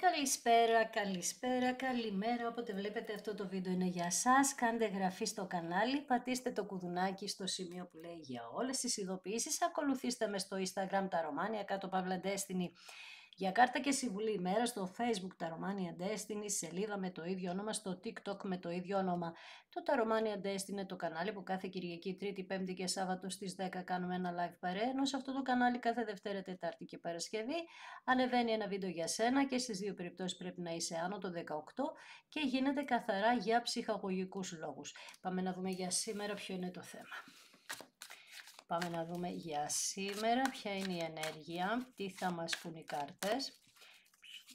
Καλησπέρα, καλησπέρα, καλημέρα, όποτε βλέπετε αυτό το βίντεο είναι για σας. Κάντε εγγραφή στο κανάλι, πατήστε το κουδουνάκι στο σημείο που λέει για όλες τις ειδοποιήσεις. Ακολουθήστε με στο Instagram τα Ρωμάνια, κάτω Παύλα Destiny. Για κάρτα και συμβουλή ημέρα στο Facebook τα Ρωμάνια Destiny, σελίδα με το ίδιο όνομα, στο TikTok με το ίδιο όνομα. Το τα Ρωμάνια Destiny είναι το κανάλι που κάθε Κυριακή, Τρίτη, Πέμπτη και Σάββατο στις 10 κάνουμε ένα live παρέα, ενώ σε αυτό το κανάλι κάθε Δευτέρα, Τετάρτη και Παρασκευή ανεβαίνει ένα βίντεο για σένα και στις δύο περιπτώσεις πρέπει να είσαι άνω το 18 και γίνεται καθαρά για ψυχαγωγικούς λόγους. Πάμε να δούμε για σήμερα ποιο είναι το θέμα. Πάμε να δούμε για σήμερα ποια είναι η ενέργεια, τι θα μας πουν οι κάρτες,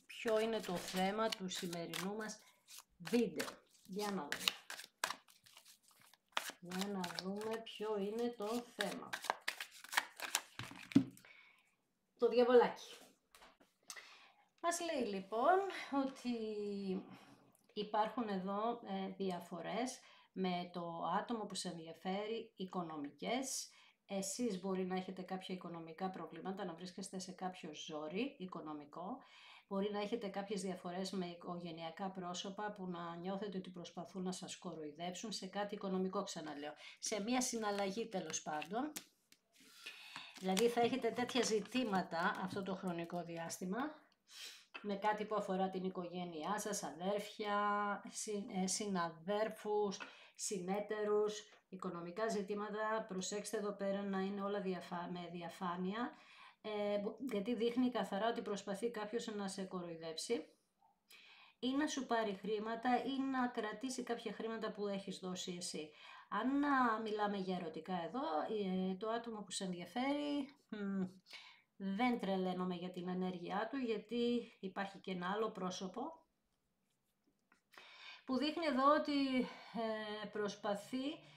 ποιο είναι το θέμα του σημερινού μας βίντεο. Για να δούμε. Για να δούμε ποιο είναι το θέμα. Το διαβολάκι. Μας λέει λοιπόν ότι υπάρχουν εδώ διαφορές με το άτομο που σε ενδιαφέρει, οικονομικές. Εσείς μπορεί να έχετε κάποια οικονομικά προβλήματα, να βρίσκεστε σε κάποιο ζόρι οικονομικό. Μπορεί να έχετε κάποιες διαφορές με οικογενειακά πρόσωπα που να νιώθετε ότι προσπαθούν να σας κοροϊδέψουν σε κάτι οικονομικό, ξαναλέω. Σε μια συναλλαγή τέλος πάντων. Δηλαδή θα έχετε τέτοια ζητήματα αυτό το χρονικό διάστημα με κάτι που αφορά την οικογένειά σας, αδέρφια, συναδέρφους, συνέτερους, οικονομικά ζητήματα. Προσέξτε εδώ πέρα να είναι όλα με διαφάνεια, γιατί δείχνει καθαρά ότι προσπαθεί κάποιος να σε κοροϊδέψει ή να σου πάρει χρήματα ή να κρατήσει κάποια χρήματα που έχεις δώσει εσύ. Αν μιλάμε για ερωτικά εδώ, το άτομο που σε ενδιαφέρει δεν τρελαίνομαι για την ενέργειά του, γιατί υπάρχει και ένα άλλο πρόσωπο που δείχνει εδώ ότι προσπαθεί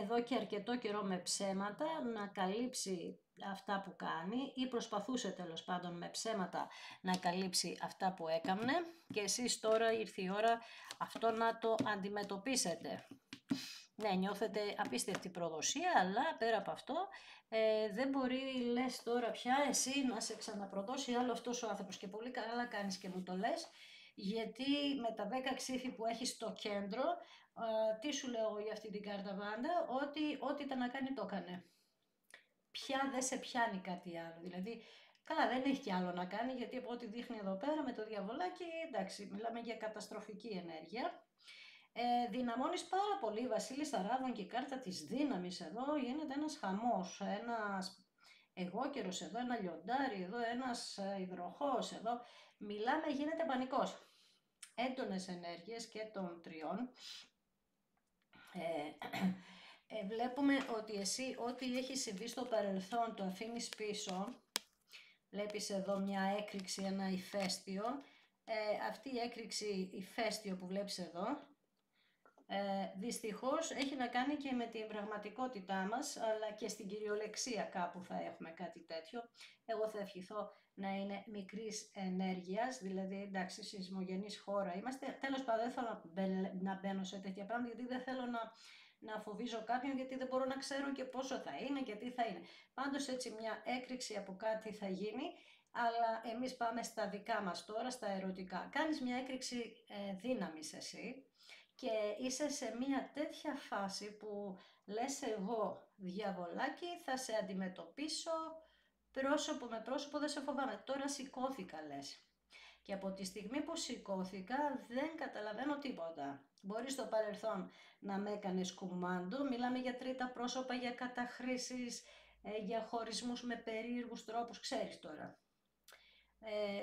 εδώ και αρκετό καιρό με ψέματα να καλύψει αυτά που κάνει ή προσπαθούσε τέλος πάντων με ψέματα να καλύψει αυτά που έκανε και εσείς τώρα ήρθε η ώρα αυτό να το αντιμετωπίσετε. Ναι, νιώθετε απίστευτη προδοσία, αλλά πέρα από αυτό δεν μπορεί, λες τώρα πια εσύ να σε ξαναπροδώσει άλλο αυτός ο άνθρωπος και πολύ καλά κάνεις και μου το λες, γιατί με τα 10 ξύφη που έχεις στο κέντρο, τι σου λέω για αυτή την κάρτα πάντα, ότι ό,τι ήταν να κάνει το έκανε. Πια δεν σε πιάνει κάτι άλλο, δηλαδή καλά δεν έχει κι άλλο να κάνει, γιατί από ό,τι δείχνει εδώ πέρα με το διαβολάκι, εντάξει, μιλάμε για καταστροφική ενέργεια. Δυναμώνεις πάρα πολύ, Βασίλης Αράδων και η κάρτα της δύναμης εδώ, γίνεται ένας χαμός, ένας εγώκερος εδώ, ένα λιοντάρι εδώ, ένας υδροχός εδώ, μιλάμε, γίνεται πανικός. Έντονες ενέργειες και των τριών. Βλέπουμε ότι εσύ ό,τι έχει συμβεί στο παρελθόν το αφήνεις πίσω. Βλέπεις εδώ μια έκρηξη, ένα ηφαίστειο. Αυτή η έκρηξη ηφαίστειο που βλέπεις εδώ, δυστυχώς έχει να κάνει και με την πραγματικότητά μας, αλλά και στην κυριολεξία κάπου θα έχουμε κάτι τέτοιο. Εγώ θα ευχηθώ να είναι μικρής ενέργειας, δηλαδή εντάξει, σεισμογενής χώρα είμαστε. Τέλος πάντων δεν θέλω να μπαίνω σε τέτοια πράγματα, γιατί δεν θέλω να φοβίζω κάποιον, γιατί δεν μπορώ να ξέρω και πόσο θα είναι και τι θα είναι. Πάντως έτσι μια έκρηξη από κάτι θα γίνει, αλλά εμείς πάμε στα δικά μας τώρα, στα ερωτικά. Κάνεις μια έκρηξη δύναμης εσύ και είσαι σε μια τέτοια φάση που λες εγώ διαβολάκι θα σε αντιμετωπίσω πρόσωπο με πρόσωπο, δεν σε φοβάμαι. Τώρα σηκώθηκα λες. Και από τη στιγμή που σηκώθηκα δεν καταλαβαίνω τίποτα. Μπορεί στο παρελθόν να με έκανες κουμάντο, μιλάμε για τρίτα πρόσωπα, για καταχρήσεις, για χωρισμούς με περίεργους τρόπους, ξέρεις τώρα.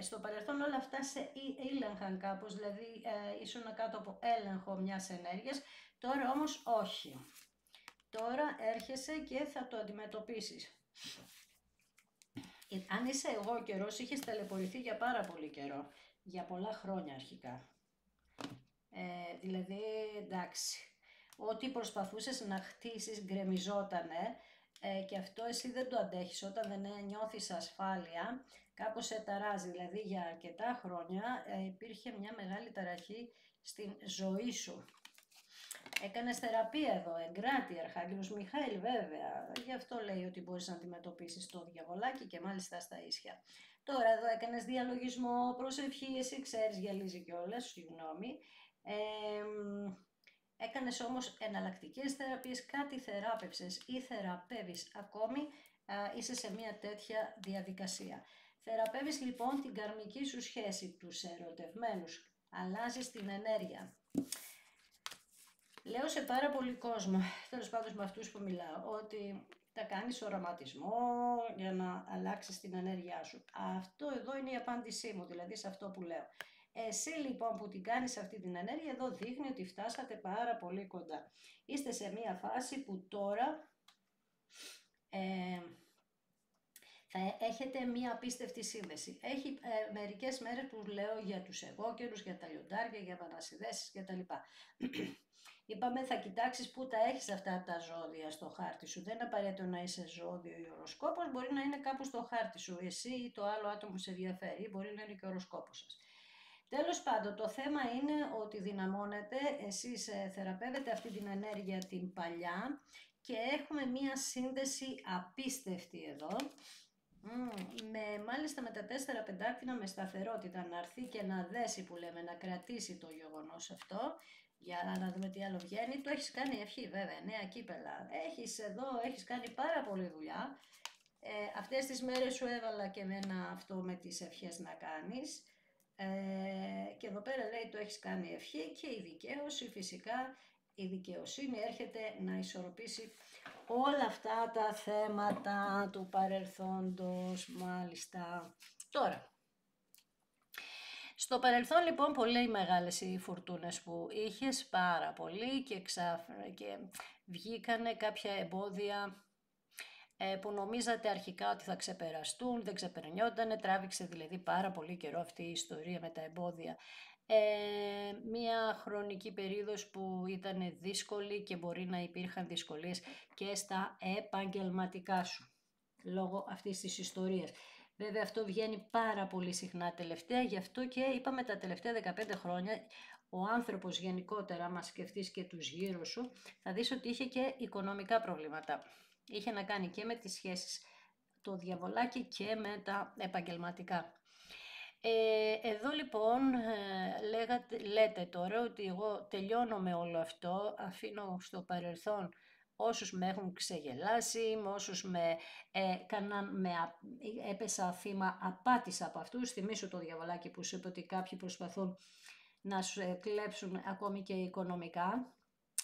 Στο παρελθόν όλα αυτά σε ήλεγχαν κάπως, δηλαδή ήσουν κάτω από έλεγχο μιας ενέργειας, τώρα όμως όχι. Τώρα έρχεσαι και θα το αντιμετωπίσεις. Αν είσαι εγώ καιρός, είχες ταλαιπωρηθεί για πάρα πολύ καιρό, για πολλά χρόνια αρχικά. Δηλαδή, εντάξει, ό,τι προσπαθούσες να χτίσεις γκρεμιζότανε και αυτό εσύ δεν το αντέχεις όταν δεν νιώθεις ασφάλεια, κάπως σε ταράζει. Δηλαδή για αρκετά χρόνια υπήρχε μια μεγάλη ταραχή στην ζωή σου. Έκανες θεραπεία εδώ, εγκράτη, Αρχάγγελος Μιχαήλ βέβαια, γι' αυτό λέει ότι μπορείς να αντιμετωπίσεις το διαβολάκι και μάλιστα στα ίσια. Τώρα εδώ έκανες διαλογισμό, προσευχή, εσύ ξέρεις, γυαλίζει κιόλας, συγγνώμη. Έκανες όμως εναλλακτικές θεραπείες, κάτι θεράπευσες ή θεραπεύεις ακόμη, είσαι σε μια τέτοια διαδικασία. Θεραπεύεις λοιπόν την καρμική σου σχέση, τους ερωτευμένους, αλλάζεις την ενέργεια. Λέω σε πάρα πολύ κόσμο, τέλος πάντων με αυτούς που μιλάω, ότι θα κάνεις οραματισμό για να αλλάξεις την ενέργειά σου. Αυτό εδώ είναι η απάντησή μου, δηλαδή σε αυτό που λέω. Εσύ λοιπόν που την κάνεις αυτή την ενέργεια, εδώ δείχνει ότι φτάσατε πάρα πολύ κοντά. Είστε σε μια φάση που τώρα θα έχετε μια απίστευτη σύνδεση. Έχει μερικές μέρες που λέω για τους εγώκερους, για τα λιοντάρια, για επανασυνδέσεις κτλ. Είπαμε θα κοιτάξεις πού τα έχεις αυτά τα ζώδια στο χάρτη σου. Δεν είναι απαραίτητο να είσαι ζώδιο ή οροσκόπος, μπορεί να είναι κάπου στο χάρτη σου. Εσύ ή το άλλο άτομο που σε ενδιαφέρει, μπορεί να είναι και ο οροσκόπος σας. Τέλος πάντων, το θέμα είναι ότι δυναμώνετε, εσείς θεραπεύετε αυτή την ενέργεια την παλιά και έχουμε μία σύνδεση απίστευτη εδώ. Μάλιστα με τα 4 πεντάκτηνα με σταθερότητα να έρθει και να δέσει που λέμε, να κρατήσει το γεγονός αυτό. Για να δούμε τι άλλο βγαίνει. Το έχεις κάνει ευχή βέβαια, νέα κύπελα. Έχεις κάνει πάρα πολλή δουλειά. Αυτές τις μέρες σου έβαλα και εμένα αυτό με τις ευχές να κάνεις. Και εδώ πέρα λέει το έχεις κάνει ευχή και η δικαίωση φυσικά. Η δικαιοσύνη έρχεται να ισορροπήσει όλα αυτά τα θέματα του παρελθόντος, μάλιστα. Τώρα, στο παρελθόν λοιπόν πολύ μεγάλες οι φουρτούνες που είχες, πάρα πολύ και βγήκανε κάποια εμπόδια που νομίζατε αρχικά ότι θα ξεπεραστούν, δεν ξεπερνιότανε, τράβηξε δηλαδή πάρα πολύ καιρό αυτή η ιστορία με τα εμπόδια. Μια χρονική περίοδος που ήταν δύσκολη και μπορεί να υπήρχαν δυσκολίες και στα επαγγελματικά σου, λόγω αυτής της ιστορίας. Βέβαια αυτό βγαίνει πάρα πολύ συχνά τελευταία, γι' αυτό και είπαμε τα τελευταία 15 χρόνια ο άνθρωπος γενικότερα, άμα σκεφτείς και τους γύρω σου, θα δεις ότι είχε και οικονομικά προβλήματα. Είχε να κάνει και με τις σχέσεις, το διαβολάκι και με τα επαγγελματικά. Εδώ λοιπόν λέτε τώρα ότι εγώ τελειώνω με όλο αυτό, αφήνω στο παρελθόν όσους με έχουν ξεγελάσει, όσους έπεσα θύμα απάτης από αυτούς. Θυμήσου το διαβολάκι που σου είπε ότι κάποιοι προσπαθούν να σου κλέψουν ακόμη και οικονομικά.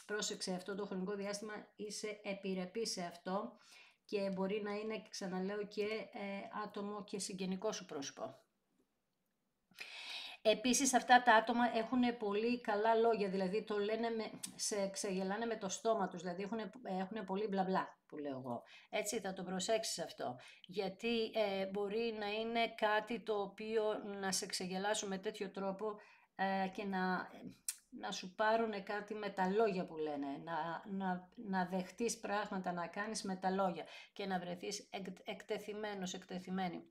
Πρόσεξε, αυτό το χρονικό διάστημα είσαι επιρρεπής σε αυτό και μπορεί να είναι, ξαναλέω, και άτομο και συγγενικό σου πρόσωπο. Επίσης αυτά τα άτομα έχουν πολύ καλά λόγια, δηλαδή το λένε σε ξεγελάνε με το στόμα τους, δηλαδή έχουν πολύ μπλα μπλα που λέω εγώ. Έτσι θα το προσέξεις αυτό, γιατί μπορεί να είναι κάτι το οποίο να σε ξεγελάσουν με τέτοιο τρόπο και να σου πάρουν κάτι με τα λόγια που λένε, να δεχτείς πράγματα, να κάνεις με τα λόγια και να βρεθείς εκτεθειμένος, εκτεθειμένη.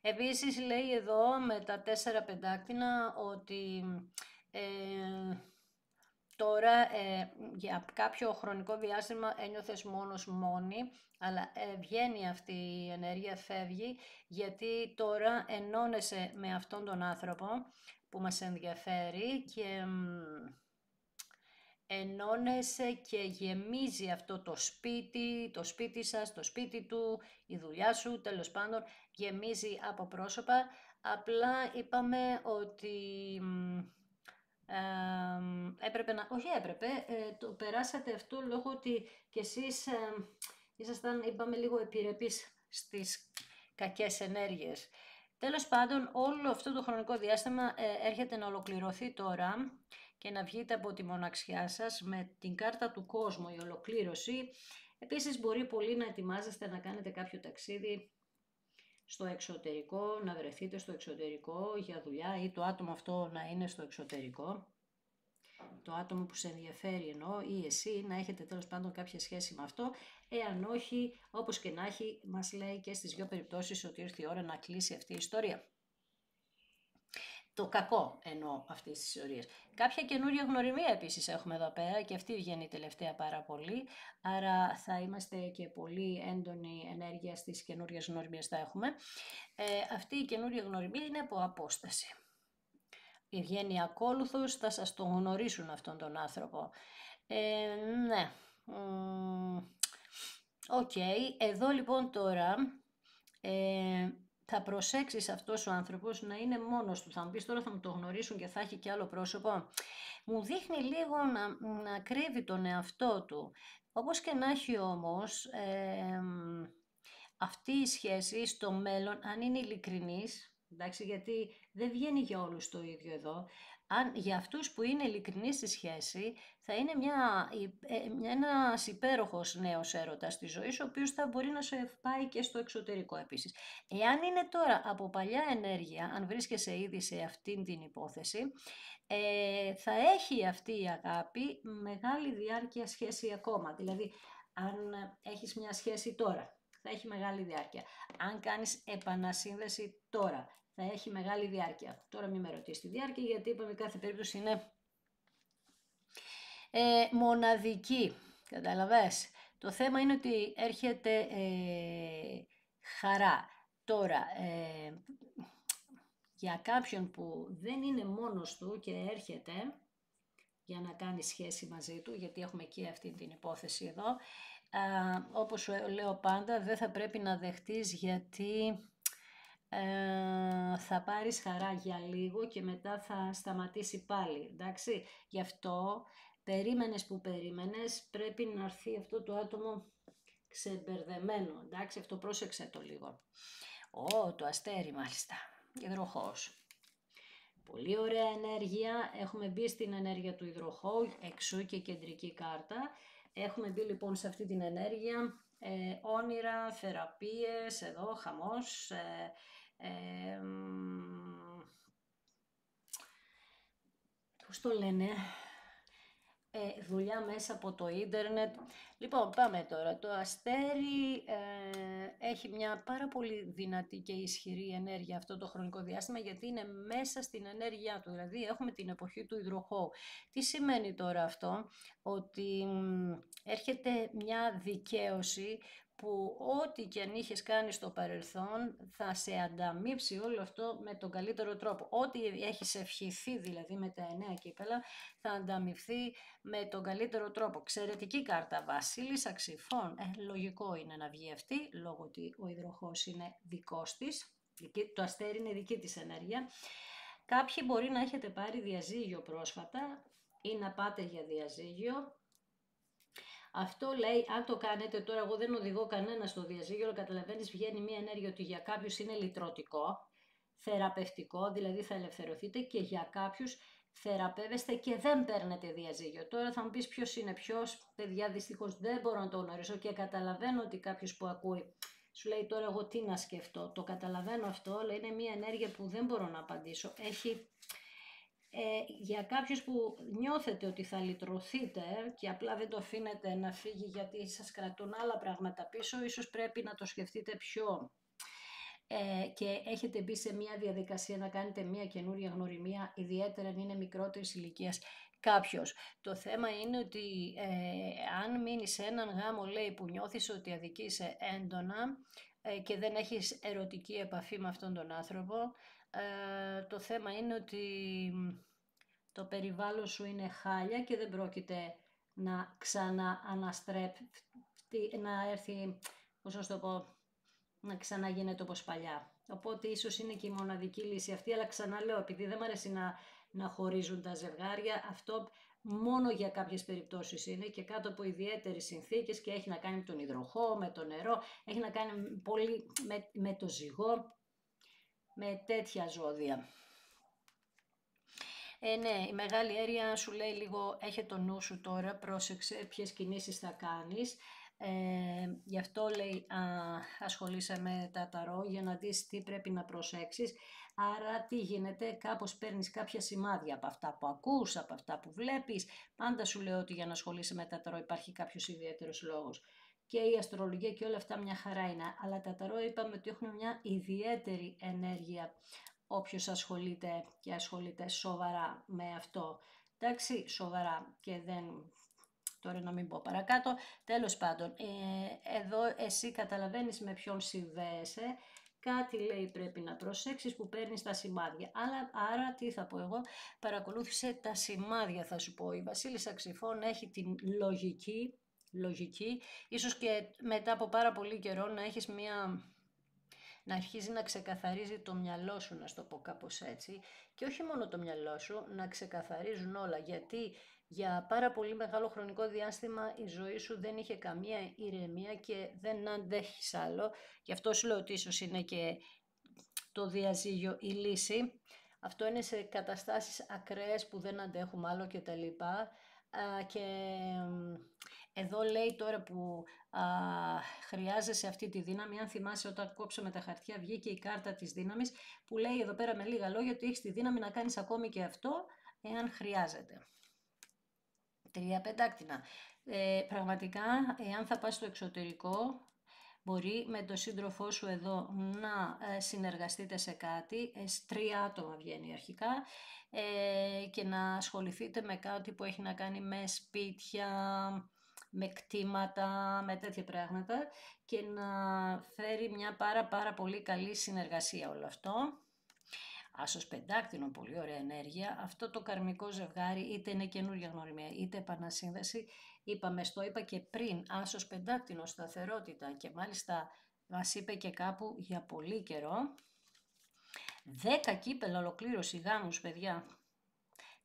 Επίσης λέει εδώ με τα 4 πεντάκτηνα ότι τώρα για κάποιο χρονικό διάστημα ένιωθες μόνος μόνη, αλλά βγαίνει αυτή η ενέργεια, φεύγει, γιατί τώρα ενώνεσαι με αυτόν τον άνθρωπο που μας ενδιαφέρει και ενώνεσαι και γεμίζει αυτό το σπίτι σας, το σπίτι του, η δουλειά σου, τέλος πάντων, γεμίζει από πρόσωπα. Απλά είπαμε ότι το περάσατε αυτό λόγω ότι κι εσείς ήσασταν, είπαμε, λίγο επιρρεπείς στις κακές ενέργειες. Τέλος πάντων, όλο αυτό το χρονικό διάστημα έρχεται να ολοκληρωθεί τώρα και να βγείτε από τη μοναξιά σας με την κάρτα του κόσμου, η ολοκλήρωση. Επίσης μπορεί πολύ να ετοιμάζεστε να κάνετε κάποιο ταξίδι στο εξωτερικό, να βρεθείτε στο εξωτερικό για δουλειά ή το άτομο αυτό να είναι στο εξωτερικό. Το άτομο που σε ενδιαφέρει εννοώ ή εσύ να έχετε τέλος πάντων κάποια σχέση με αυτό. Εάν όχι, όπως και να έχει, μας λέει και στις δύο περιπτώσεις ότι ήρθε η ώρα να κλείσει αυτή η ιστορία. το κακό εννοώ αυτής της θεωρίας. Κάποια καινούργια γνωριμία επίσης έχουμε εδώ πέρα και αυτή βγαίνει τελευταία πάρα πολύ, άρα θα είμαστε και πολύ έντονη ενέργεια στις καινούργιες γνωριμίες θα έχουμε. Αυτή η καινούργια γνωριμία είναι από απόσταση. Βγαίνει ακόλουθος, θα σας τον γνωρίσουν αυτόν τον άνθρωπο. Ναι. Οκ, εδώ λοιπόν τώρα θα προσέξεις αυτός ο άνθρωπος να είναι μόνος του. Θα μου πεις τώρα θα μου το γνωρίσουν και θα έχει και άλλο πρόσωπο. Μου δείχνει λίγο να κρύβει τον εαυτό του. Όπως και να έχει όμως, αυτή η σχέση στο μέλλον, αν είναι ειλικρινής, εντάξει, γιατί δεν βγαίνει για όλους το ίδιο εδώ, για αυτούς που είναι ειλικρινείς στη σχέση, θα είναι ένας υπέροχος νέος έρωτας στη ζωή σου, ο οποίος θα μπορεί να σε πάει και στο εξωτερικό επίσης. Εάν είναι τώρα από παλιά ενέργεια, αν βρίσκεσαι ήδη σε αυτήν την υπόθεση, θα έχει αυτή η αγάπη μεγάλη διάρκεια σχέση ακόμα. Δηλαδή, αν έχεις μια σχέση τώρα, θα έχει μεγάλη διάρκεια. Αν κάνεις επανασύνδεση τώρα, θα έχει μεγάλη διάρκεια. Τώρα μην με ρωτήσεις τη διάρκεια, γιατί είπαμε κάθε περίπτωση είναι μοναδική. Καταλαβες. Το θέμα είναι ότι έρχεται χαρά. Τώρα, για κάποιον που δεν είναι μόνος του και έρχεται για να κάνει σχέση μαζί του, γιατί έχουμε και αυτή την υπόθεση εδώ, όπως σου λέω πάντα, δεν θα πρέπει να δεχτείς, γιατί θα πάρεις χαρά για λίγο και μετά θα σταματήσει πάλι, εντάξει. Γι' αυτό περίμενες που περίμενες, πρέπει να έρθει αυτό το άτομο ξεμπερδεμένο, εντάξει, αυτό πρόσεξε το λίγο. Το αστέρι μάλιστα, υδροχόος. Πολύ ωραία ενέργεια, έχουμε μπει στην ενέργεια του υδροχόου, εξού και κεντρική κάρτα. Έχουμε μπει λοιπόν σε αυτή την ενέργεια, όνειρα, θεραπείες, εδώ χαμός, πώς το λένε, δουλειά μέσα από το ίντερνετ. Λοιπόν, πάμε τώρα. Το αστέρι έχει μια πάρα πολύ δυνατή και ισχυρή ενέργεια αυτό το χρονικό διάστημα, γιατί είναι μέσα στην ενέργειά του. Δηλαδή έχουμε την εποχή του υδροχόου. Τι σημαίνει τώρα αυτό? Ότι έρχεται μια δικαίωση που ό,τι και αν είχες κάνει στο παρελθόν θα σε ανταμείψει όλο αυτό με τον καλύτερο τρόπο. Ό,τι έχεις ευχηθεί δηλαδή με τα 9 κύπελα θα ανταμειφθεί με τον καλύτερο τρόπο. Εξαιρετική κάρτα, Βασίλης Αξιφών. Λογικό είναι να βγει αυτή, λόγω ότι ο υδροχόος είναι δικός της, το αστέρι είναι δική της ενέργεια. Κάποιοι μπορεί να έχετε πάρει διαζύγιο πρόσφατα ή να πάτε για διαζύγιο. Αυτό λέει, αν το κάνετε τώρα, εγώ δεν οδηγώ κανένα στο διαζύγιο, αλλά καταλαβαίνεις, βγαίνει μια ενέργεια ότι για κάποιους είναι λυτρωτικό, θεραπευτικό, δηλαδή θα ελευθερωθείτε, και για κάποιους θεραπεύεστε και δεν παίρνετε διαζύγιο. Τώρα θα μου πεις ποιος είναι ποιος, παιδιά, δυστυχώς δεν μπορώ να το γνωρίσω και καταλαβαίνω ότι κάποιος που ακούει σου λέει τώρα εγώ τι να σκεφτώ. Το καταλαβαίνω αυτό, αλλά είναι μια ενέργεια που δεν μπορώ να απαντήσω. Έχει... για κάποιους που νιώθετε ότι θα λυτρωθείτε και απλά δεν το αφήνετε να φύγει γιατί σας κρατούν άλλα πράγματα πίσω, ίσως πρέπει να το σκεφτείτε πιο και έχετε μπει σε μια διαδικασία να κάνετε μια καινούρια γνωριμία, ιδιαίτερα αν είναι μικρότερης ηλικίας κάποιος. Το θέμα είναι ότι αν μείνεις σε έναν γάμο, λέει, που νιώθεις ότι αδικείσαι έντονα και δεν έχεις ερωτική επαφή με αυτόν τον άνθρωπο, το θέμα είναι ότι το περιβάλλον σου είναι χάλια και δεν πρόκειται να ξανααναστρέψει, να έρθει, πώς να το πω, να ξαναγίνεται όπως παλιά. Οπότε ίσως είναι και η μοναδική λύση αυτή, αλλά ξαναλέω, επειδή δεν μου αρέσει να χωρίζουν τα ζευγάρια, αυτό μόνο για κάποιες περιπτώσεις είναι και κάτω από ιδιαίτερες συνθήκες και έχει να κάνει με τον υδροχόο, με το νερό, έχει να κάνει πολύ με το ζυγό, με τέτοια ζώδια. Ναι, η μεγάλη αίρια σου λέει λίγο, έχε το νου σου τώρα, πρόσεξε ποιες κινήσεις θα κάνεις. Γι' αυτό λέει ασχολείσαι με τα ταρό για να δεις τι πρέπει να προσέξεις. Άρα τι γίνεται, κάπως παίρνεις κάποια σημάδια από αυτά που ακούς, από αυτά που βλέπεις. Πάντα σου λέω ότι για να ασχολείσαι με τα ταρό υπάρχει κάποιος ιδιαίτερος λόγος. Και η αστρολογία και όλα αυτά μια χαρά είναι, αλλά τα ταρό είπαμε ότι έχουν μια ιδιαίτερη ενέργεια όποιος ασχολείται και ασχολείται σοβαρά με αυτό. Εντάξει, σοβαρά και δεν... Τώρα να μην πω παρακάτω. Τέλος πάντων, εδώ εσύ καταλαβαίνεις με ποιον συνδέεσαι. Κάτι λέει πρέπει να προσέξεις που παίρνεις τα σημάδια. Άρα τι θα πω εγώ, παρακολούθησε τα σημάδια θα σου πω. Η Βασίλισσα Ξυφών έχει την λογική, ίσως και μετά από πάρα πολύ καιρό να έχεις να αρχίζει να ξεκαθαρίζει το μυαλό σου, να στο πω κάπως έτσι, και όχι μόνο το μυαλό σου, να ξεκαθαρίζουν όλα, γιατί για πάρα πολύ μεγάλο χρονικό διάστημα η ζωή σου δεν είχε καμία ηρεμία και δεν αντέχεις άλλο. Γι' αυτό σου λέω ότι ίσως είναι και το διαζύγιο η λύση. Αυτό είναι σε καταστάσεις ακραίες που δεν αντέχουμε άλλο και τα λοιπά. Και εδώ λέει τώρα που χρειάζεσαι αυτή τη δύναμη, αν θυμάσαι όταν κόψαμε τα χαρτιά βγήκε η κάρτα της δύναμης που λέει εδώ πέρα με λίγα λόγια ότι έχεις τη δύναμη να κάνεις ακόμη και αυτό εάν χρειάζεται. 3 πεντάκτηνα. Πραγματικά, εάν θα πας στο εξωτερικό, μπορεί με τον σύντροφό σου εδώ να συνεργαστείτε σε κάτι, 3 άτομα βγαίνει αρχικά, και να ασχοληθείτε με κάτι που έχει να κάνει με σπίτια, με κτήματα, με τέτοια πράγματα και να φέρει μια πάρα πολύ καλή συνεργασία όλο αυτό. Άσος πεντάκτηνο, πολύ ωραία ενέργεια. Αυτό το καρμικό ζευγάρι είτε είναι καινούργια γνωριμία είτε επανασύνδεση. Το είπα και πριν, άσος πεντάκτηνο, σταθερότητα και μάλιστα μας είπε και κάπου για πολύ καιρό. 10 κύπελα ολοκλήρωση γάμους, παιδιά.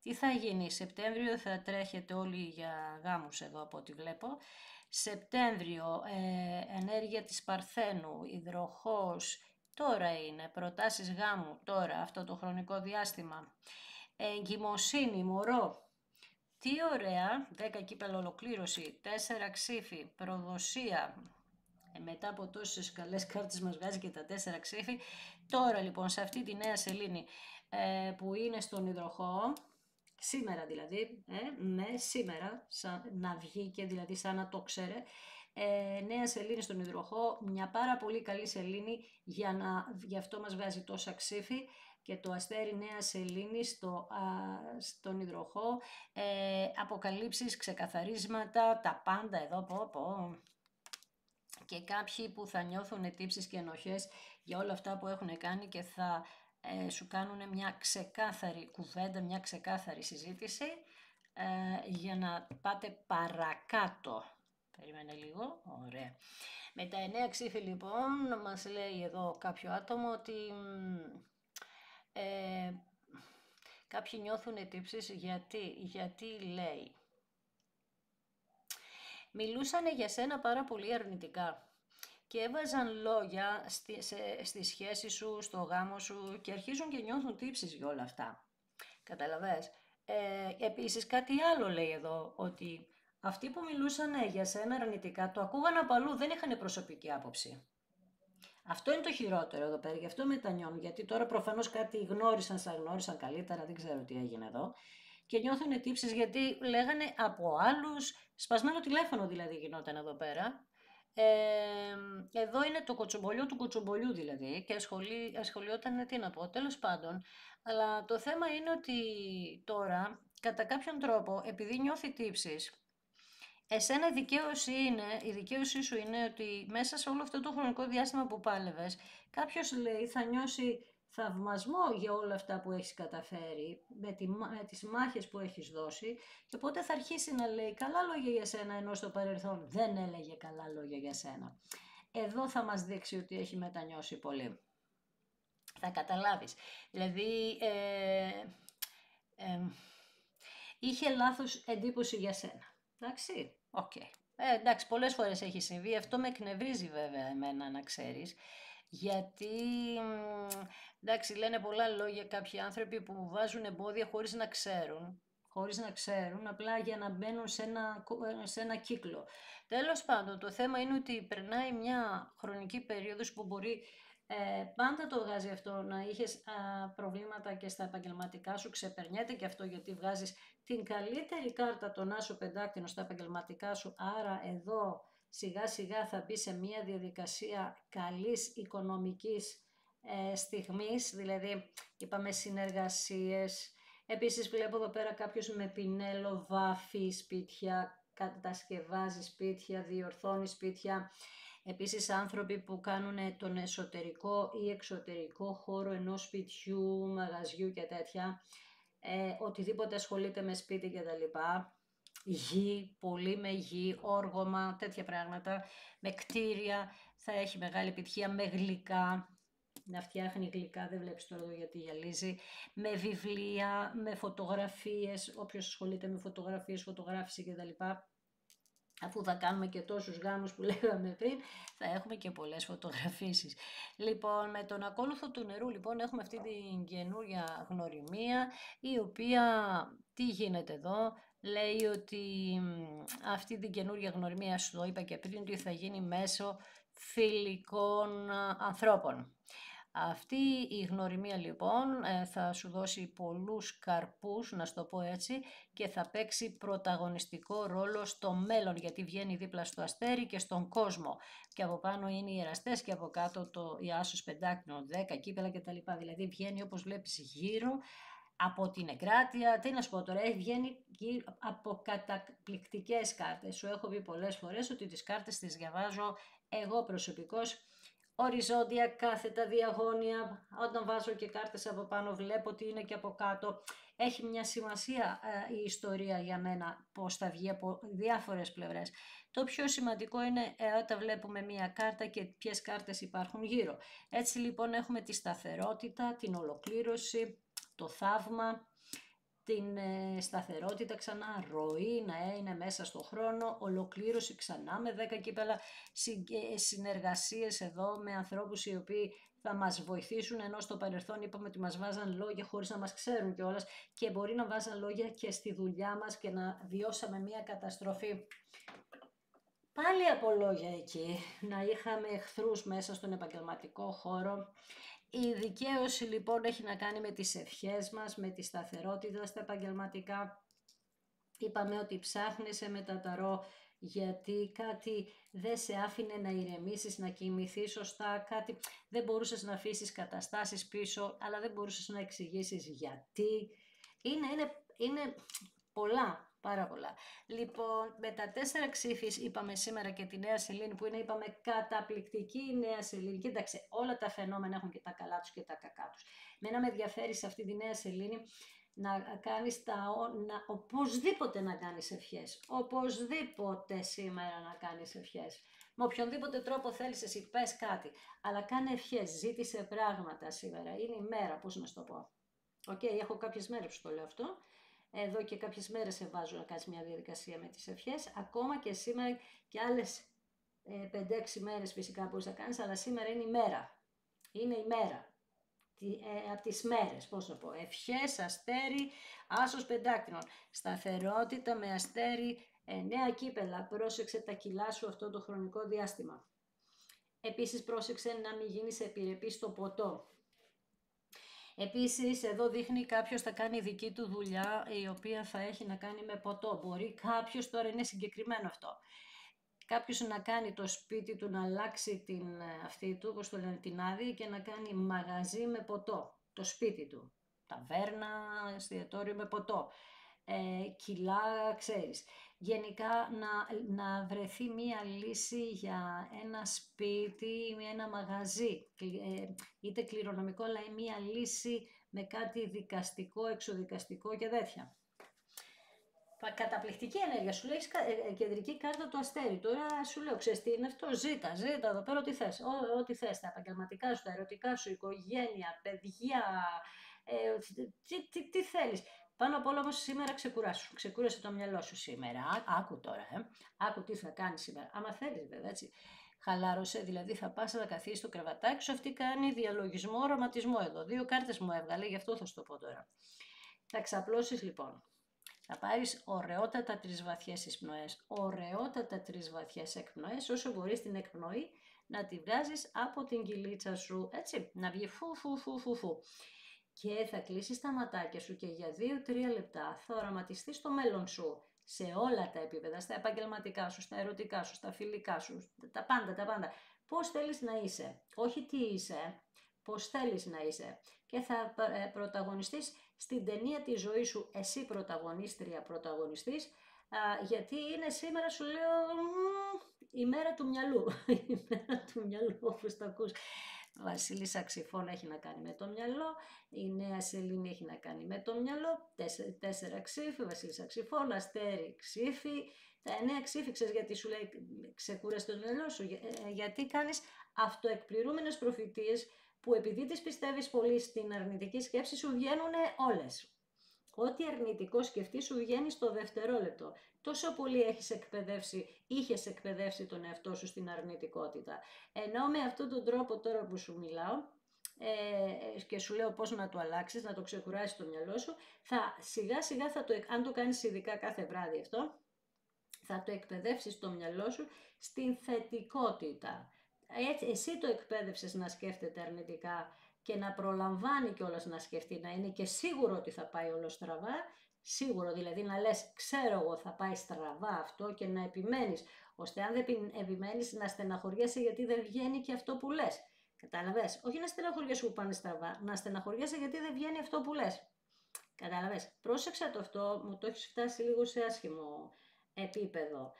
Τι θα γίνει, Σεπτέμβριο θα τρέχετε όλοι για γάμους εδώ από ό,τι βλέπω. Σεπτέμβριο, ενέργεια της Παρθένου, υδροχόος, τώρα είναι, προτάσεις γάμου, τώρα, αυτό το χρονικό διάστημα. Εγκυμοσύνη, μωρό, τι ωραία, 10 κύπελα ολοκλήρωση, 4 ξύφη, προδοσία. Μετά από τόσες καλές κάρτες μας βγάζει και τα 4 ξύφη. Τώρα λοιπόν σε αυτή τη νέα σελήνη που είναι στον υδροχόο, σήμερα δηλαδή, ναι σήμερα, να βγήκε δηλαδή σαν να το ξέρε, νέα σελήνη στον υδροχόο, μια πάρα πολύ καλή σελήνη γι' αυτό μας βγάζει τόσα ξύφη και το αστέρι νέα σελήνη στον υδροχόο, αποκαλύψεις, ξεκαθαρίσματα, τα πάντα εδώ και κάποιοι που θα νιώθουν τύψεις και ενοχές για όλα αυτά που έχουν κάνει και θα σου κάνουν μια ξεκάθαρη κουβέντα, μια ξεκάθαρη συζήτηση για να πάτε παρακάτω. Περίμενε λίγο, ωραία. Με τα 9 ξύφη λοιπόν μας λέει εδώ κάποιο άτομο ότι κάποιοι νιώθουν τύψεις γιατί λέει μιλούσανε για σένα πάρα πολύ αρνητικά και έβαζαν λόγια στη σχέση σου, στο γάμο σου και αρχίζουν και νιώθουν τύψεις για όλα αυτά. Καταλαβες. Επίσης κάτι άλλο λέει εδώ, ότι αυτοί που μιλούσαν για σένα αρνητικά το ακούγαν από αλλού, δεν είχαν προσωπική άποψη. Αυτό είναι το χειρότερο εδώ πέρα, γι' αυτό μετανιώνουν, γιατί τώρα προφανώς κάτι γνώρισαν καλύτερα, δεν ξέρω τι έγινε εδώ. Και νιώθουν τύψεις γιατί λέγανε από άλλους, σπασμένο τηλέφωνο δηλαδή γινόταν εδώ πέρα. Εδώ είναι το κοτσομπολιό του κοτσομπολιού δηλαδή και ασχολιόταν, τι να πω, τέλος πάντων. Αλλά το θέμα είναι ότι τώρα, κατά κάποιον τρόπο, επειδή νιώθει τύψεις, εσένα η δικαίωσή σου είναι ότι μέσα σε όλο αυτό το χρονικό διάστημα που πάλευες, κάποιος λέει θα νιώσει θαυμασμό για όλα αυτά που έχεις καταφέρει, με τις μάχες που έχεις δώσει και οπότε θα αρχίσει να λέει καλά λόγια για σένα ενώ στο παρελθόν δεν έλεγε καλά λόγια για σένα. Εδώ θα μας δείξει ότι έχει μετανιώσει πολύ. Θα καταλάβεις. Δηλαδή είχε λάθος εντύπωση για σένα. Εντάξει, οκ. Εντάξει, πολλές φορές έχει συμβεί. Αυτό με εκνευρίζει βέβαια εμένα να ξέρεις. Γιατί, εντάξει, λένε πολλά λόγια κάποιοι άνθρωποι που βάζουν εμπόδια χωρίς να ξέρουν. Χωρίς να ξέρουν, απλά για να μπαίνουν σε ένα κύκλο. Τέλος πάντων, το θέμα είναι ότι περνάει μια χρονική περίοδος που μπορεί πάντα το βγάζει αυτό να είχες προβλήματα και στα επαγγελματικά σου, ξεπερνιέται και αυτό γιατί βγάζεις την καλύτερη κάρτα τον άσο πεντάκτηνο στα επαγγελματικά σου, άρα εδώ σιγά σιγά θα μπει σε μια διαδικασία καλής οικονομικής στιγμής, δηλαδή είπαμε συνεργασίες. Επίσης βλέπω εδώ πέρα κάποιος με πινέλο βάφει σπίτια, κατασκευάζει σπίτια, διορθώνει σπίτια. Επίσης άνθρωποι που κάνουν τον εσωτερικό ή εξωτερικό χώρο ενός σπιτιού, μαγαζιού και τέτοια. Οτιδήποτε ασχολείται με σπίτι και τα λοιπά. Γη, πολύ με γη, όργωμα, τέτοια πράγματα. Με κτίρια, θα έχει μεγάλη επιτυχία, με γλυκά. Να φτιάχνει γλυκά, δεν βλέπεις τώρα εδώ γιατί γυαλίζει. Με βιβλία, με φωτογραφίες, όποιος ασχολείται με φωτογραφίες, φωτογράφηση κτλ. Αφού θα κάνουμε και τόσους γάμους που λέγαμε πριν, θα έχουμε και πολλές φωτογραφίσεις. Λοιπόν, με τον ακόλουθο του νερού, λοιπόν, έχουμε αυτή την καινούρια γνωριμία, η οποία, τι γίνεται εδώ, λέει ότι αυτή την καινούρια γνωριμία, σου το είπα και πριν, ότι θα γίνει μέσω φιλικών ανθρώπων. Αυτή η γνωριμία λοιπόν θα σου δώσει πολλούς καρπούς, να σου το πω έτσι, και θα παίξει πρωταγωνιστικό ρόλο στο μέλλον, γιατί βγαίνει δίπλα στο αστέρι και στον κόσμο. Και από πάνω είναι οι εραστές και από κάτω το Ιάσος Πεντάκρινο, 10 κύπελα κτλ. Δηλαδή βγαίνει, όπως βλέπεις, γύρω από την εγκράτεια, τι να σου πω τώρα, βγαίνει από καταπληκτικές κάρτες. Σου έχω πει πολλές φορές ότι τις κάρτες τις διαβάζω εγώ προσωπικώς, οριζόντια, κάθετα, διαγώνια. Όταν βάζω και κάρτες από πάνω βλέπω ότι είναι και από κάτω. Έχει μια σημασία η ιστορία για μένα, πώς θα βγει από διάφορες πλευρές. Το πιο σημαντικό είναι όταν βλέπουμε μια κάρτα και ποιες κάρτες υπάρχουν γύρω. Έτσι λοιπόν έχουμε τη σταθερότητα, την ολοκλήρωση, το θαύμα, την σταθερότητα ξανά, ροή να είναι μέσα στο χρόνο, ολοκλήρωση ξανά με 10 κύπελα, συνεργασίες εδώ με ανθρώπους οι οποίοι θα μας βοηθήσουν, ενώ στο παρελθόν είπαμε ότι μας βάζαν λόγια χωρίς να μας ξέρουν κιόλας και μπορεί να βάζαν λόγια και στη δουλειά μας και να βιώσαμε μια καταστροφή. Πάλι από λόγια εκεί, να είχαμε εχθρούς μέσα στον επαγγελματικό χώρο. Η δικαίωση λοιπόν έχει να κάνει με τις ευχές μας, με τη σταθερότητα στα επαγγελματικά. Είπαμε ότι ψάχνεσαι με τα ταρό γιατί κάτι δεν σε άφηνε να ηρεμήσεις, να κοιμηθείς σωστά, κάτι δεν μπορούσες να αφήσεις καταστάσεις πίσω, αλλά δεν μπορούσες να εξηγήσεις γιατί. Είναι πολλά. Πάρα πολλά. Λοιπόν, με τα 4 ξύφης είπαμε σήμερα και τη Νέα Σελήνη που είναι, είπαμε, καταπληκτική η Νέα Σελήνη. Κοίταξε, όλα τα φαινόμενα έχουν και τα καλά τους και τα κακά τους. Μένα με ενδιαφέρει σε αυτή τη Νέα Σελήνη να κάνεις οπωσδήποτε να κάνεις ευχές. Οπωσδήποτε σήμερα να κάνεις ευχές. Με οποιονδήποτε τρόπο θέλεις εσύ, πες κάτι. Αλλά κάνε ευχές, ζήτησε πράγματα σήμερα. Είναι η μέρα, πώς να σου το πω. Έχω κάποιες μέρες που το λέω αυτό. Εδώ και κάποιες μέρες σε βάζω να κάνεις μια διαδικασία με τις ευχές. Ακόμα και σήμερα και άλλες 5-6 μέρες φυσικά μπορείς να κάνεις, αλλά σήμερα είναι η μέρα. Είναι η μέρα. Από τις μέρες, πώς να πω. Ευχές, αστέρι, άσος πεντάκρινων. Σταθερότητα με αστέρι, 9 κύπελα. Πρόσεξε τα κιλά σου αυτό το χρονικό διάστημα. Επίσης πρόσεξε να μην γίνεις επιρρεπής στο ποτό. Επίσης, εδώ δείχνει κάποιος θα κάνει δική του δουλειά, η οποία θα έχει να κάνει με ποτό. Μπορεί κάποιος, τώρα είναι συγκεκριμένο αυτό, κάποιος να κάνει το σπίτι του, να αλλάξει αυτή του, όπως το λένε, την άδεια και να κάνει μαγαζί με ποτό, το σπίτι του. Ταβέρνα, εστιατόριο με ποτό. Κιλά, ξέρεις. Γενικά να βρεθεί μία λύση για ένα σπίτι, ένα μαγαζί, είτε κληρονομικό, αλλά μία λύση με κάτι δικαστικό, εξοδικαστικό και τέτοια. Καταπληκτική ενέργεια, σου λέει κεντρική κάρτα του αστέρι. Τώρα σου λέω, ξέρεις τι είναι αυτό, ζήτα εδώ πέρα ό,τι θες. Ό,τι θες, τα επαγγελματικά σου, τα ερωτικά σου, οικογένεια, παιδιά, τι θέλεις. Πάνω απ' όλα όμως σήμερα ξεκουράσου. Ξεκούρασε το μυαλό σου σήμερα. Άκου τώρα, άκου τι θα κάνεις σήμερα. Άμα θέλεις βέβαια, έτσι. Χαλάρωσε, δηλαδή θα πας να καθίσεις στο κρεβατάκι σου. Αυτή κάνει διαλογισμό, οραματισμό εδώ. 2 κάρτες μου έβγαλε, γι' αυτό θα σου το πω τώρα. Θα ξαπλώσεις λοιπόν. Θα πάρεις ωραιότατα 3 βαθιές εισπνοές. Ωραιότατα 3 βαθιές εκπνοές, όσο μπορείς την εκπνοή να τη βγάζεις από την κοιλίτσα σου, έτσι, να βγει φου. Και θα κλείσεις τα ματάκια σου και για 2-3 λεπτά θα οραματιστείς το μέλλον σου σε όλα τα επίπεδα, στα επαγγελματικά σου, στα ερωτικά σου, στα φιλικά σου, τα πάντα. Πώς θέλεις να είσαι, όχι τι είσαι, πώς θέλεις να είσαι. Και θα πρωταγωνιστείς στην ταινία της ζωής σου, εσύ πρωταγωνίστρια, πρωταγωνιστής, γιατί είναι σήμερα, σου λέω, η μέρα του μυαλού. Η μέρα του μυαλού, όπως το ακούς. Βασίλισσα Ξυφών έχει να κάνει με το μυαλό, η Νέα Σελήνη έχει να κάνει με το μυαλό, 4 ξύφη, Βασίλισσα Ξυφών, Αστέρι ξύφη, τα 9 ξύφη, ξέρεις γιατί σου λέει ξεκούρασε το μυαλό σου, γιατί κάνεις αυτοεκπληρούμενες προφητείες που επειδή τις πιστεύεις πολύ στην αρνητική σκέψη σου βγαίνουν όλες. Ό,τι αρνητικό σκεφτεί σου βγαίνει στο δευτερόλεπτο. Τόσο πολύ είχες εκπαιδεύσει τον εαυτό σου στην αρνητικότητα. Ενώ με αυτόν τον τρόπο τώρα που σου μιλάω και σου λέω πώς να το αλλάξεις, να το ξεκουράσεις το μυαλό σου, σιγά σιγά αν το κάνεις ειδικά κάθε βράδυ αυτό, θα το εκπαιδεύσεις το μυαλό σου στην θετικότητα. Εσύ το εκπαίδευσες να σκέφτεται αρνητικά και να προλαμβάνει κιόλας να σκεφτεί, να είναι και σίγουρο ότι θα πάει όλο στραβά, σίγουρο δηλαδή να λες ξέρω εγώ θα πάει στραβά αυτό και να επιμένεις, ώστε αν δεν επιμένεις να στεναχωριέσαι γιατί δεν βγαίνει και αυτό που λες. Κατάλαβες, όχι να στεναχωριέσαι που πάνε στραβά, να στεναχωριέσαι γιατί δεν βγαίνει αυτό που λες. Κατάλαβες, πρόσεξα το αυτό, μου το έχεις φτάσει λίγο σε άσχημο επίπεδο.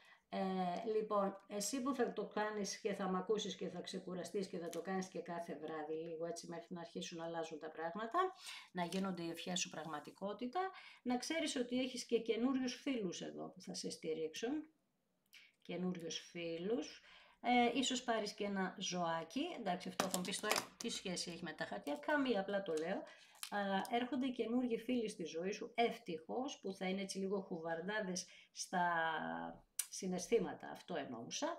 Λοιπόν, εσύ που θα το κάνεις και θα μ' ακούσεις και θα ξεκουραστείς και θα το κάνεις και κάθε βράδυ λίγο έτσι μέχρι να αρχίσουν να αλλάζουν τα πράγματα, να γίνονται οι ευχές σου πραγματικότητα, να ξέρεις ότι έχεις και καινούριους φίλους εδώ που θα σε στηρίξουν, καινούριους φίλους, ίσως πάρεις και ένα ζωάκι, εντάξει αυτό θα μου πεις τώρα τι σχέση έχει με τα χαρτιά, καμία, απλά το λέω. Έρχονται καινούργιοι φίλοι στη ζωή σου, ευτυχώς, που θα είναι έτσι λίγο χουβαρδάδες στα συναισθήματα, αυτό εννοούσα.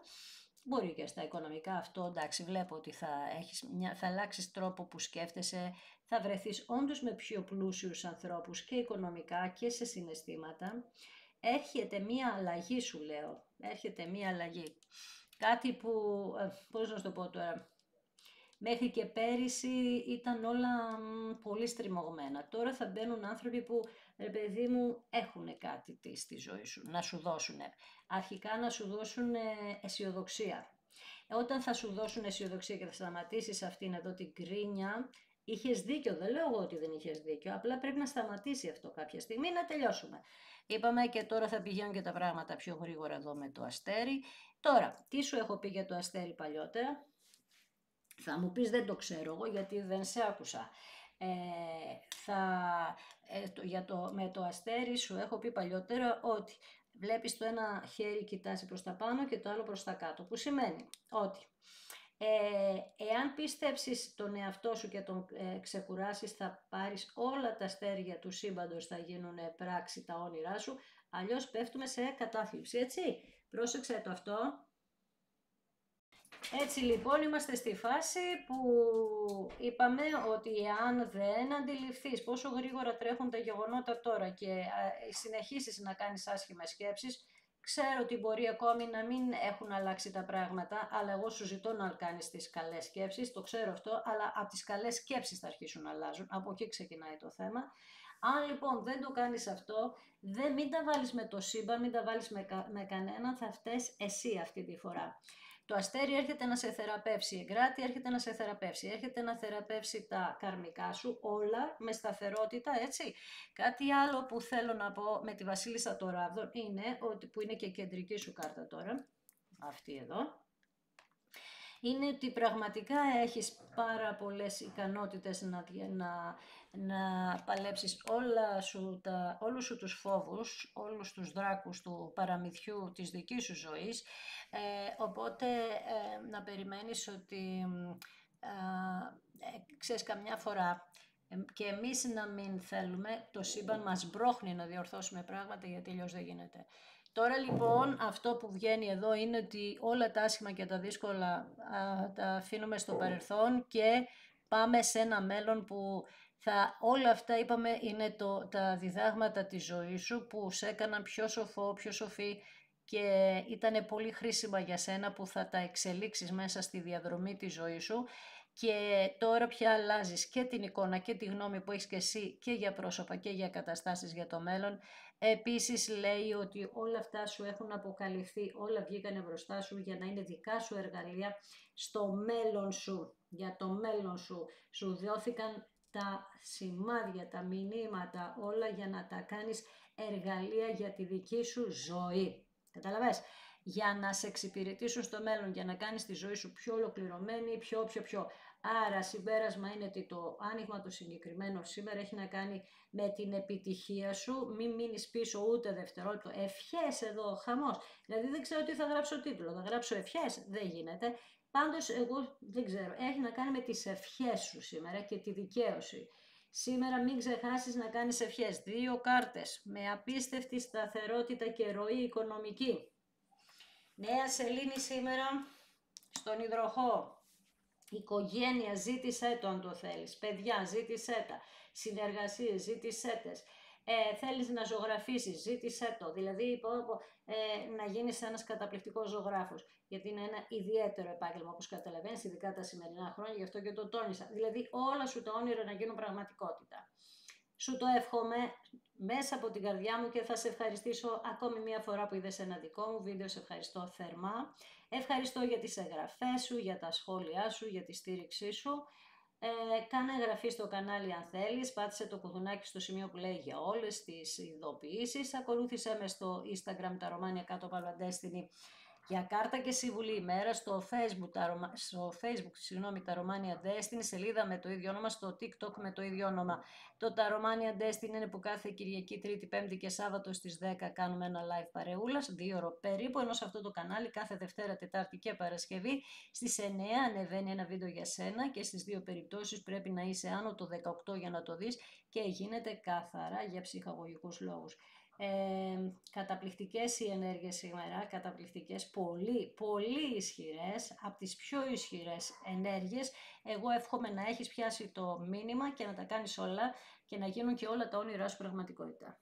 Μπορεί και στα οικονομικά αυτό, εντάξει, βλέπω ότι θα αλλάξεις τρόπο που σκέφτεσαι, θα βρεθείς όντως με πιο πλούσιους ανθρώπους και οικονομικά και σε συναισθήματα. Έρχεται μία αλλαγή σου λέω, έρχεται μία αλλαγή. Κάτι που, πώς να σου το πω τώρα, μέχρι και πέρυσι ήταν όλα πολύ στριμωγμένα. Τώρα θα μπαίνουν άνθρωποι που, ρε παιδί μου, έχουν κάτι στη ζωή σου, να σου δώσουν. Αρχικά να σου δώσουν αισιοδοξία. Όταν θα σου δώσουν αισιοδοξία και θα σταματήσεις αυτήν εδώ την κρίνια, είχες δίκιο, δεν λέω εγώ ότι δεν είχες δίκιο, απλά πρέπει να σταματήσει αυτό κάποια στιγμή, να τελειώσουμε. Είπαμε και τώρα θα πηγαίνουν και τα πράγματα πιο γρήγορα εδώ με το αστέρι. Τώρα, τι σου έχω πει για το αστέρι παλιότερα? Θα μου πεις δεν το ξέρω εγώ γιατί δεν σε άκουσα. Με το αστέρι σου έχω πει παλιότερα ότι βλέπεις το ένα χέρι κοιτάζει προς τα πάνω και το άλλο προς τα κάτω, που σημαίνει ότι εάν πιστέψεις τον εαυτό σου και τον ξεκουράσεις θα πάρεις όλα τα αστέρια του σύμπαντος, θα γίνουν πράξη τα όνειρά σου, αλλιώς πέφτουμε σε κατάθλιψη, έτσι. Πρόσεξε το αυτό. Έτσι λοιπόν είμαστε στη φάση που είπαμε ότι αν δεν αντιληφθείς πόσο γρήγορα τρέχουν τα γεγονότα τώρα και συνεχίσεις να κάνεις άσχημες σκέψεις, ξέρω ότι μπορεί ακόμη να μην έχουν αλλάξει τα πράγματα, αλλά εγώ σου ζητώ να κάνεις τις καλές σκέψεις, το ξέρω αυτό, αλλά από τις καλές σκέψεις θα αρχίσουν να αλλάζουν, από εκεί ξεκινάει το θέμα. Αν λοιπόν δεν το κάνεις αυτό, μην τα βάλεις με το σύμπαν, μην τα βάλεις με κανέναν, θα φταίς εσύ αυτή τη φορά. Το αστέρι έρχεται να σε θεραπεύσει, η εγκράτη έρχεται να σε θεραπεύσει, έρχεται να θεραπεύσει τα καρμικά σου, όλα με σταθερότητα, έτσι. Κάτι άλλο που θέλω να πω με τη Βασίλισσα των Ράβδων είναι, ότι, που είναι και κεντρική σου κάρτα τώρα, αυτή εδώ, είναι ότι πραγματικά έχεις πάρα πολλές ικανότητες να παλέψεις όλους σου τους φόβους, όλους τους δράκους του παραμυθιού της δικής σου ζωής, οπότε να περιμένεις ότι, ξέρεις, καμιά φορά και εμείς να μην θέλουμε, το σύμπαν μας μπρόχνει να διορθώσουμε πράγματα γιατί αλλιώς δεν γίνεται. Τώρα λοιπόν αυτό που βγαίνει εδώ είναι ότι όλα τα άσχημα και τα δύσκολα τα αφήνουμε στο παρελθόν και πάμε σε ένα μέλλον που όλα αυτά είπαμε είναι τα διδάγματα της ζωής σου που σε έκαναν πιο σοφό, πιο σοφή και ήταν πολύ χρήσιμα για σένα που θα τα εξελίξεις μέσα στη διαδρομή της ζωής σου Και τώρα πια αλλάζεις και την εικόνα και τη γνώμη που έχεις και εσύ και για πρόσωπα και για καταστάσεις για το μέλλον. Επίσης λέει ότι όλα αυτά σου έχουν αποκαλυφθεί, όλα βγήκανε μπροστά σου για να είναι δικά σου εργαλεία στο μέλλον σου, για το μέλλον σου. Σου δόθηκαν τα σημάδια, τα μηνύματα, όλα για να τα κάνεις εργαλεία για τη δική σου ζωή. Καταλαβες? Για να σε εξυπηρετήσουν στο μέλλον, για να κάνεις τη ζωή σου πιο ολοκληρωμένη, πιο. Άρα συμπέρασμα είναι ότι το άνοιγμα το συγκεκριμένο σήμερα έχει να κάνει με την επιτυχία σου. Μην μείνεις πίσω ούτε δευτερόλεπτο. Ευχές εδώ, χαμός. Δηλαδή δεν ξέρω τι θα γράψω τίτλο. Θα γράψω ευχές, δεν γίνεται. Πάντως εγώ δεν ξέρω. Έχει να κάνει με τις ευχές σου σήμερα και τη δικαίωση. Σήμερα μην ξεχάσεις να κάνεις ευχές. 2 κάρτες με απίστευτη σταθερότητα και ροή οικονομική. Νέα σελήνη σήμερα στον υδροχό. Οικογένεια, ζήτησέ το αν το θέλεις. Παιδιά, ζήτησέ τα. Συνεργασίες, ζήτησέ τες. Θέλεις να ζωγραφίσεις, ζήτησέ το. Δηλαδή, να γίνεις ένας καταπληκτικός ζωγράφος. Γιατί είναι ένα ιδιαίτερο επάγγελμα, όπως καταλαβαίνεις, ειδικά τα σημερινά χρόνια, γι' αυτό και το τόνισα. Δηλαδή, όλα σου τα όνειρα να γίνουν πραγματικότητα. Σου το εύχομαι μέσα από την καρδιά μου και θα σε ευχαριστήσω ακόμη μία φορά που είδες ένα δικό μου βίντεο. Σε ευχαριστώ θερμά. Ευχαριστώ για τις εγγραφές σου, για τα σχόλιά σου, για τη στήριξή σου. Κάνε εγγραφή στο κανάλι αν θέλεις, πάτησε το κουδουνάκι στο σημείο που λέει για όλες τις ειδοποιήσεις. Ακολούθησέ με στο Instagram τα Ρωμάνια κάτω Destiny για κάρτα και συμβουλή ημέρα, στο Facebook, τα Romania Destiny, σελίδα με το ίδιο όνομα, στο TikTok με το ίδιο όνομα. Το τα Romania Destiny είναι που κάθε Κυριακή, Τρίτη, Πέμπτη και Σάββατο στις 10 κάνουμε ένα live παρεούλας, 2 ώρες περίπου, ενώ σε αυτό το κανάλι κάθε Δευτέρα, Τετάρτη και Παρασκευή στις 9 ανεβαίνει ένα βίντεο για σένα και στις 2 περιπτώσεις πρέπει να είσαι άνω το 18 για να το δεις και γίνεται καθαρά για ψυχαγωγικούς λόγους. Καταπληκτικές οι ενέργειες σήμερα, καταπληκτικές, πολύ ισχυρές, από τις πιο ισχυρές ενέργειες. Εγώ εύχομαι να έχεις πιάσει το μήνυμα και να τα κάνεις όλα και να γίνουν και όλα τα όνειρά σου πραγματικότητα.